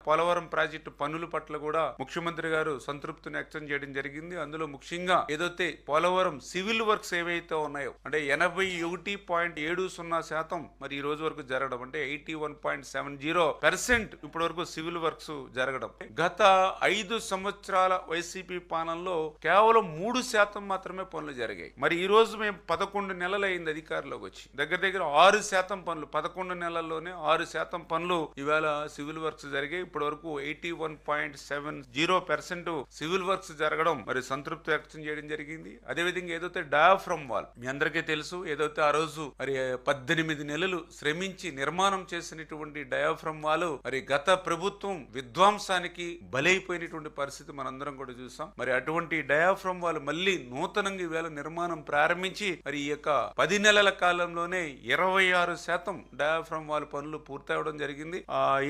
Polavaram project పనుల పట్ల కూడా ముఖ్యమంత్రి గారు సంతృప్తిని వ్యక్తం చేయడం జరిగింది. అందులో ముఖ్యంగా ఏదైతే పోలవరం సివిల్ వర్క్స్ ఏవైతే ఉన్నాయో అంటే 81.70% మరి ఈ రోజు వరకు జరగడం అంటే 81.70% ఇప్పటి వరకు సివిల్ వర్క్స్ జరగడం. గత 5 సంవత్సరాల వైసీపీ పాలనలో కేవలం 3% మాత్రమే పనులు జరిగాయి. మరి ఈ రోజు మేము 11 నెలలు అయింది అధికారంలోకి వచ్చి, దగ్గర దగ్గర 6% పనులు 11 నెలల్లోనే 6% పనులు ఇవాళ సివిల్ వర్క్స్ జరిగాయి. ఇప్పటి వరకు 81.70% సివిల్ వర్క్స్ జరగడం మరి సంతృప్తి వ్యక్తం చేయడం జరిగింది. అదేవిధంగా ఏదైతే డయాఫ్రమ్ వాల్ మీ అందరికీ తెలుసు, ఏదైతే ఆ రోజు మరి 18 నెలలు శ్రమించి నిర్మాణం చేసినటువంటి డయాఫ్రమ్ వాల్ మరి గత ప్రభుత్వం విధ్వంసానికి బలైపోయినటువంటి పరిస్థితి మనందరం కూడా చూసాం. మరి అటువంటి డయాఫ్రమ్ వాల్ మళ్ళీ నూతనంగా ఈవేళ నిర్మాణం ప్రారంభించి మరి ఈ యొక్క 10 నెలల కాలంలోనే 26% డయాఫ్రమ్ వాల్ పనులు పూర్తవడం జరిగింది.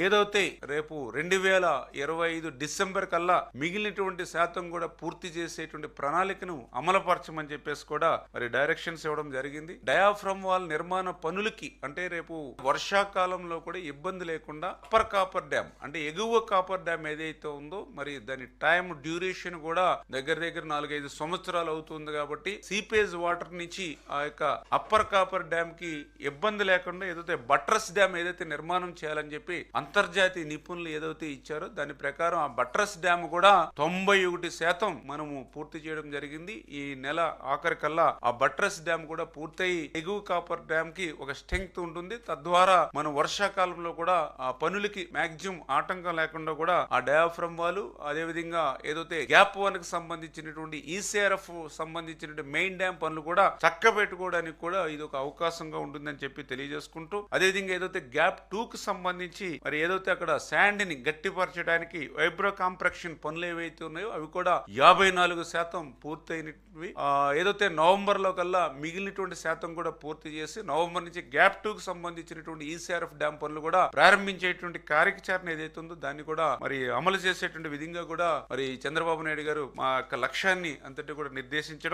ఏదైతే రేపు 2025 డిసెంబర్ కల్లా మిగిలినటువంటి శాతం కూడా పూర్తి చేసేటువంటి ప్రణాళికను అమలుపరచమని చెప్పేసి కూడా మరి డైరెక్షన్స్ ఇవ్వడం జరిగింది. డయాఫ్రమ్ వాల్ నిర్మాణ పనులకి అంటే రేపు వర్షాకాలంలో కూడా ఇబ్బంది లేకుండా అప్పర్ కాపర్ డ్యామ్ అంటే ఎగువ కాపర్ డ్యామ్ ఏదైతే ఉందో మరి దాని టైం డ్యూరేషన్ కూడా దగ్గర దగ్గర 4-5 సంవత్సరాలు అవుతుంది. కాబట్టి సీపేజ్ వాటర్ నుంచి ఆ యొక్క అప్పర్ కాపర్ డ్యామ్ కి ఇబ్బంది లేకుండా ఏదైతే బట్రస్ డ్యామ్ ఏదైతే నిర్మాణం చేయాలని చెప్పి అంతర్జాతీయ నిపుణులు ఏదైతే ఇచ్చారో దాని ప్రకారం ఆ బట్రస్ డ్యామ్ కూడా 91% మనము పూర్తి చేయడం జరిగింది. ఈ నెల ఆఖరికల్లా ఆ బట్రస్ డ్యామ్ కూడా పూర్తయి ఎగువ కాపర్ డ్యామ్ కి ఒక స్ట్రెంగ్త్ ఉంటుంది. తద్వారా మనం వర్షాకాలంలో కూడా ఆ పనులకి మాక్సిమం ఆటంకం లేకుండా కూడా ఆ డయాఫ్రమ్ వాల్ అదేవిధంగా ఏదైతే గ్యాప్ 1 కి సంబంధించినటువంటి ఈసీఆర్ఎఫ్ సంబంధించినటువంటి మెయిన్ డ్యామ్ పనులు కూడా చక్కబెట్టుకోవడానికి కూడా ఇది ఒక అవకాశంగా ఉంటుందని చెప్పి తెలియజేసుకుంటూ, అదేవిధంగా ఏదైతే గ్యాప్ 2 కి సంబంధించి మరి ఏదైతే అక్కడ శాండ్ ని గట్టిపరచడానికి వైబ్రో కాంప్రెక్షన్ పనులు ఏవైతే ఉన్నాయో అవి కూడా 54% పూర్తయినవి. ఏదైతే నవంబర్ లో కల్లా మిగిలినటువంటి శాతం కూడా పూర్తి చేసి నవంబర్ నుంచి గ్యాప్ 2 కి సంబంధించినటువంటి ఈసీఆర్ఎఫ్ డ్యామ్ పనులు కూడా ప్రారంభించేటువంటి కార్యాచరణ ఏదైతే ఉందో దాన్ని కూడా మరి అమలు చేసేటువంటి విధంగా కూడా మరి చంద్రబాబు నాయుడు గారు మా యొక్క లక్ష్యాన్ని అంతటి కూడా నిర్దేశించడం